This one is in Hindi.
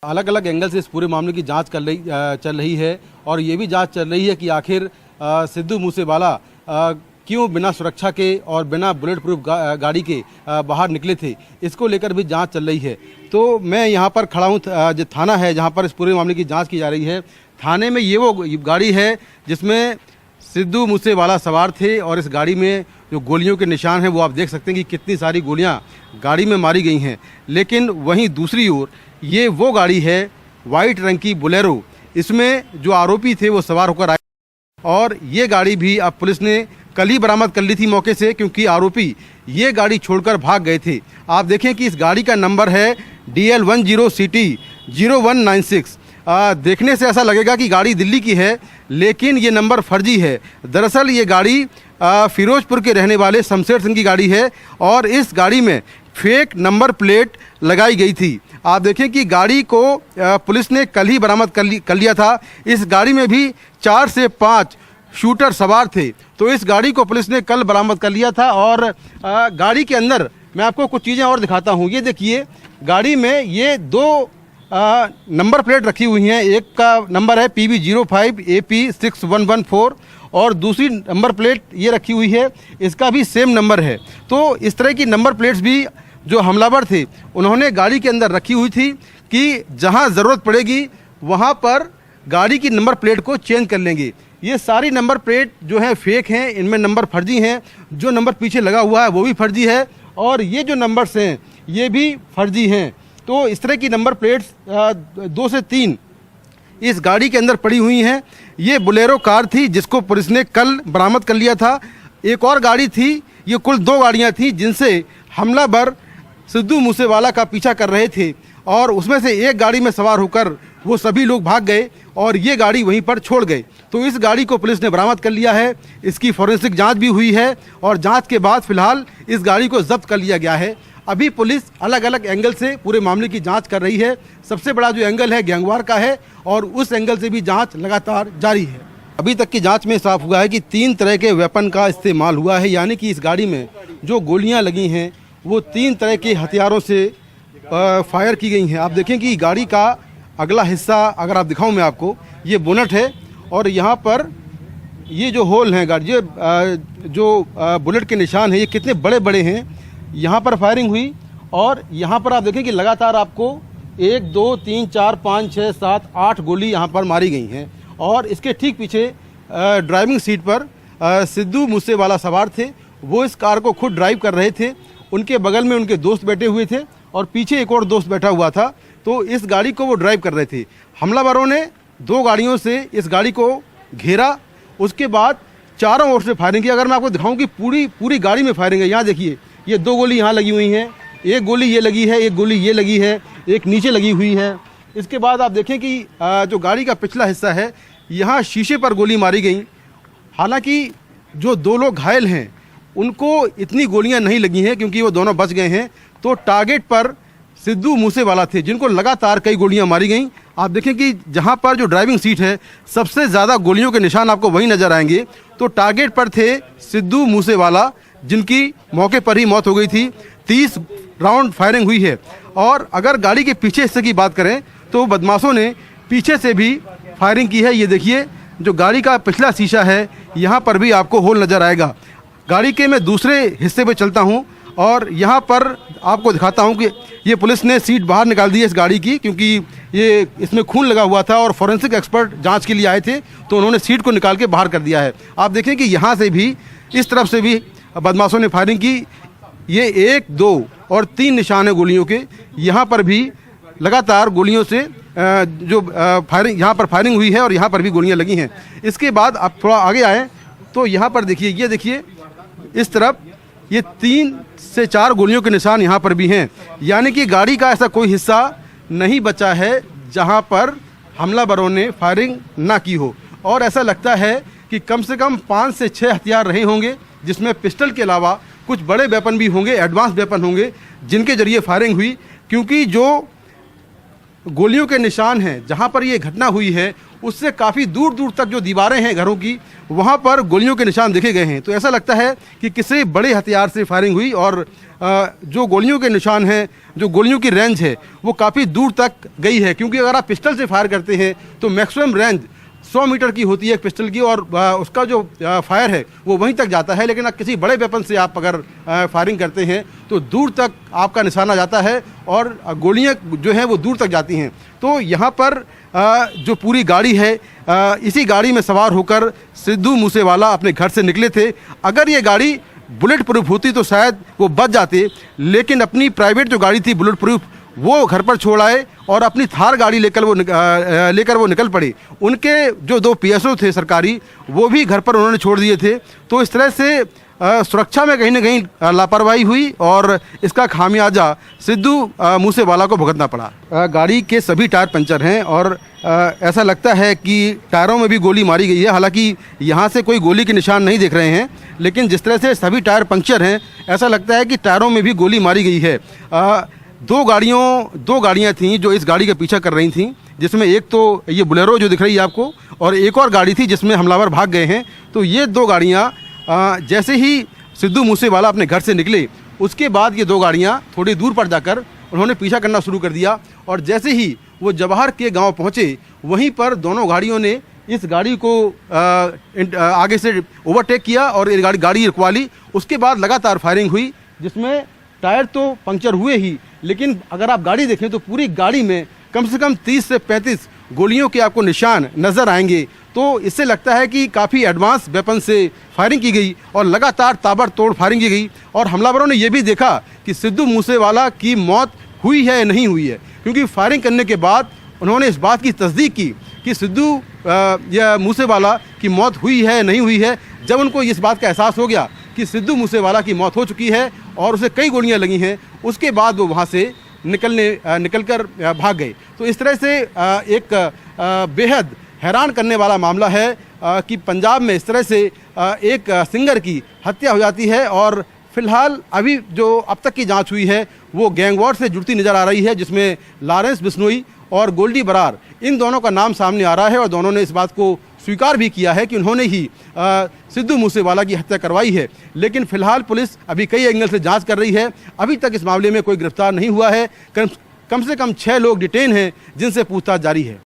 अलग अलग एंगल से इस पूरे मामले की जांच चल रही है और ये भी जांच चल रही है कि आखिर सिद्धू मूसेवाला क्यों बिना सुरक्षा के और बिना बुलेट प्रूफ गाड़ी के बाहर निकले थे, इसको लेकर भी जांच चल रही है। तो मैं यहाँ पर खड़ा हूँ, जो थाना है जहाँ पर इस पूरे मामले की जांच की जा रही है, थाने में ये वो गाड़ी है जिसमें सिद्धू मूसेवाला सवार थे और इस गाड़ी में जो गोलियों के निशान हैं वो आप देख सकते हैं कि कितनी सारी गोलियां गाड़ी में मारी गई हैं। लेकिन वहीं दूसरी ओर ये वो गाड़ी है वाइट रंग की बोलेरो, इसमें जो आरोपी थे वो सवार होकर आए और ये गाड़ी भी अब पुलिस ने कल ही बरामद कर ली थी मौके से, क्योंकि आरोपी ये गाड़ी छोड़कर भाग गए थे। आप देखें कि इस गाड़ी का नंबर है DL10CT 0196। देखने से ऐसा लगेगा कि गाड़ी दिल्ली की है, लेकिन ये नंबर फर्जी है। दरअसल ये गाड़ी फिरोजपुर के रहने वाले शमशेर सिंह की गाड़ी है और इस गाड़ी में फेक नंबर प्लेट लगाई गई थी। आप देखें कि गाड़ी को पुलिस ने कल ही बरामद कर लिया था। इस गाड़ी में भी 4 से 5 शूटर सवार थे, तो इस गाड़ी को पुलिस ने कल बरामद कर लिया था। और गाड़ी के अंदर मैं आपको कुछ चीज़ें और दिखाता हूँ। ये देखिए, गाड़ी में ये 2 नंबर प्लेट रखी हुई हैं। एक का नंबर है PB05 AP6114 और दूसरी नंबर प्लेट ये रखी हुई है, इसका भी सेम नंबर है। तो इस तरह की नंबर प्लेट्स भी जो हमलावर थे उन्होंने गाड़ी के अंदर रखी हुई थी कि जहां ज़रूरत पड़ेगी वहां पर गाड़ी की नंबर प्लेट को चेंज कर लेंगे। ये सारी नंबर प्लेट जो है फेक हैं, इनमें नंबर फर्जी हैं। जो नंबर पीछे लगा हुआ है वो भी फर्जी है और ये जो नंबर्स हैं ये भी फर्जी हैं। तो इस तरह की नंबर प्लेट्स 2 से 3 इस गाड़ी के अंदर पड़ी हुई हैं। ये बोलेरो कार थी जिसको पुलिस ने कल बरामद कर लिया था। एक और गाड़ी थी, ये कुल 2 गाड़ियां थी जिनसे हमलावर सिद्धू मूसेवाला का पीछा कर रहे थे और उसमें से एक गाड़ी में सवार होकर वो सभी लोग भाग गए और ये गाड़ी वहीं पर छोड़ गए। तो इस गाड़ी को पुलिस ने बरामद कर लिया है, इसकी फॉरेंसिक जांच भी हुई है और जांच के बाद फिलहाल इस गाड़ी को जब्त कर लिया गया है। अभी पुलिस अलग अलग एंगल से पूरे मामले की जांच कर रही है। सबसे बड़ा जो एंगल है गैंगवार का है और उस एंगल से भी जांच लगातार जारी है। अभी तक की जांच में साफ हुआ है कि 3 तरह के वेपन का इस्तेमाल हुआ है, यानी कि इस गाड़ी में जो गोलियां लगी हैं वो 3 तरह के हथियारों से फायर की गई हैं। आप देखें कि गाड़ी का अगला हिस्सा अगर आप दिखाऊं मैं आपको, ये बोनट है और यहाँ पर ये जो होल हैं गाड़ी, ये जो बुलेट के निशान हैं ये कितने बड़े बड़े हैं। यहाँ पर फायरिंग हुई और यहाँ पर आप देखें कि लगातार आपको 1 2 3 4 5 6 7 8 गोली यहाँ पर मारी गई हैं। और इसके ठीक पीछे ड्राइविंग सीट पर सिद्धू मूसेवाला सवार थे, वो इस कार को खुद ड्राइव कर रहे थे। उनके बगल में उनके दोस्त बैठे हुए थे और पीछे एक और दोस्त बैठा हुआ था, तो इस गाड़ी को वो ड्राइव कर रहे थे। हमलावरों ने 2 गाड़ियों से इस गाड़ी को घेरा, उसके बाद चारों ओर से फायरिंग की। अगर मैं आपको दिखाऊं कि पूरी गाड़ी में फायरिंग है। यहाँ देखिए, ये 2 गोली यहाँ लगी हुई हैं, एक गोली ये लगी है, एक गोली ये लगी है, एक नीचे लगी हुई है। इसके बाद आप देखें कि जो गाड़ी का पिछला हिस्सा है यहाँ शीशे पर गोली मारी गई। हालांकि जो 2 लोग घायल हैं उनको इतनी गोलियां नहीं लगी हैं क्योंकि वो दोनों बच गए हैं। तो टारगेट पर सिद्धू मूसेवाला थे जिनको लगातार कई गोलियां मारी गईं। आप देखें कि जहां पर जो ड्राइविंग सीट है सबसे ज़्यादा गोलियों के निशान आपको वहीं नजर आएंगे। तो टारगेट पर थे सिद्धू मूसेवाला जिनकी मौके पर ही मौत हो गई थी। 30 राउंड फायरिंग हुई है। और अगर गाड़ी के पीछे हिस्से की बात करें तो बदमाशों ने पीछे से भी फायरिंग की है। ये देखिए, जो गाड़ी का पिछला शीशा है यहाँ पर भी आपको होल नज़र आएगा। गाड़ी के मैं दूसरे हिस्से पे चलता हूँ और यहाँ पर आपको दिखाता हूँ कि ये पुलिस ने सीट बाहर निकाल दी है इस गाड़ी की, क्योंकि ये इसमें खून लगा हुआ था और फॉरेंसिक एक्सपर्ट जांच के लिए आए थे, तो उन्होंने सीट को निकाल के बाहर कर दिया है। आप देखें कि यहाँ से भी, इस तरफ से भी बदमाशों ने फायरिंग की। ये 1 2 और 3 निशान है गोलियों के। यहाँ पर भी लगातार गोलियों से जो फायरिंग, यहाँ पर फायरिंग हुई है और यहाँ पर भी गोलियाँ लगी हैं। इसके बाद आप थोड़ा आगे आए तो यहाँ पर देखिए, ये देखिए इस तरफ ये 3 से 4 गोलियों के निशान यहाँ पर भी हैं। यानी कि गाड़ी का ऐसा कोई हिस्सा नहीं बचा है जहाँ पर हमलावरों ने फायरिंग ना की हो। और ऐसा लगता है कि कम से कम 5 से 6 हथियार रहे होंगे, जिसमें पिस्टल के अलावा कुछ बड़े वेपन भी होंगे, एडवांस वेपन होंगे जिनके जरिए फायरिंग हुई। क्योंकि जो गोलियों के निशान हैं, जहां पर ये घटना हुई है उससे काफ़ी दूर दूर तक जो दीवारें हैं घरों की, वहां पर गोलियों के निशान देखे गए हैं। तो ऐसा लगता है कि किसी बड़े हथियार से फायरिंग हुई और जो गोलियों के निशान हैं, जो गोलियों की रेंज है वो काफ़ी दूर तक गई है, क्योंकि अगर आप पिस्टल से फायर करते हैं तो मैक्सिमम रेंज 100 मीटर की होती है पिस्टल की, और उसका जो फायर है वो वहीं तक जाता है। लेकिन किसी बड़े वेपन से आप अगर फायरिंग करते हैं तो दूर तक आपका निशाना जाता है और गोलियां जो हैं वो दूर तक जाती हैं। तो यहाँ पर जो पूरी गाड़ी है, इसी गाड़ी में सवार होकर सिद्धू मूसेवाला अपने घर से निकले थे। अगर ये गाड़ी बुलेट प्रूफ होती तो शायद वो बच जाते, लेकिन अपनी प्राइवेट जो गाड़ी थी बुलेट प्रूफ वो घर पर छोड़ आए और अपनी थार गाड़ी लेकर वो निकल पड़े। उनके जो 2 PSO थे सरकारी, वो भी घर पर उन्होंने छोड़ दिए थे। तो इस तरह से सुरक्षा में कहीं ना कहीं लापरवाही हुई और इसका खामियाजा सिद्धू मूसेवाला को भुगतना पड़ा। गाड़ी के सभी टायर पंचर हैं और ऐसा लगता है कि टायरों में भी गोली मारी गई है। हालांकि यहाँ से कोई गोली के निशान नहीं दिख रहे हैं, लेकिन जिस तरह से सभी टायर पंक्चर हैं, ऐसा लगता है कि टायरों में भी गोली मारी गई है। 2 गाड़ियाँ थीं जो इस गाड़ी का पीछा कर रही थीं, जिसमें एक तो ये बोलेरो जो दिख रही है आपको, और एक और गाड़ी थी जिसमें हमलावर भाग गए हैं। तो ये 2 गाड़ियाँ जैसे ही सिद्धू मूसेवाला अपने घर से निकले, उसके बाद ये 2 गाड़ियाँ थोड़ी दूर पर जाकर उन्होंने पीछा करना शुरू कर दिया। और जैसे ही वो जवाहर के गांव पहुँचे, वहीं पर दोनों गाड़ियों ने इस गाड़ी को आगे से ओवरटेक किया और ये गाड़ी रुकवा ली। उसके बाद लगातार फायरिंग हुई, जिसमें टायर तो पंक्चर हुए ही, लेकिन अगर आप गाड़ी देखें तो पूरी गाड़ी में कम से कम 30 से 35 गोलियों के आपको निशान नज़र आएंगे। तो इससे लगता है कि काफ़ी एडवांस वेपन से फायरिंग की गई और लगातार ताबड़तोड़ फायरिंग की गई। और हमलावरों ने यह भी देखा कि सिद्धू मूसेवाला की मौत हुई है या नहीं हुई है, क्योंकि फायरिंग करने के बाद उन्होंने इस बात की तस्दीक की कि सिद्धू या मूसेवाला की मौत हुई है या नहीं हुई है। जब उनको इस बात का एहसास हो गया कि सिद्धू मूसेवाला की मौत हो चुकी है और उसे कई गोलियां लगी हैं, उसके बाद वो वहाँ से निकलकर भाग गए। तो इस तरह से एक बेहद हैरान करने वाला मामला है कि पंजाब में इस तरह से एक सिंगर की हत्या हो जाती है। और फिलहाल अभी जो अब तक की जांच हुई है वो गैंगवॉर से जुड़ती नज़र आ रही है, जिसमें लॉरेंस बिश्नोई और गोल्डी बरार, इन दोनों का नाम सामने आ रहा है और दोनों ने इस बात को स्वीकार भी किया है कि उन्होंने ही सिद्धू मूसेवाला की हत्या करवाई है। लेकिन फिलहाल पुलिस अभी कई एंगल से जांच कर रही है। अभी तक इस मामले में कोई गिरफ्तार नहीं हुआ है। कम से कम 6 लोग डिटेन हैं, जिनसे पूछताछ जारी है।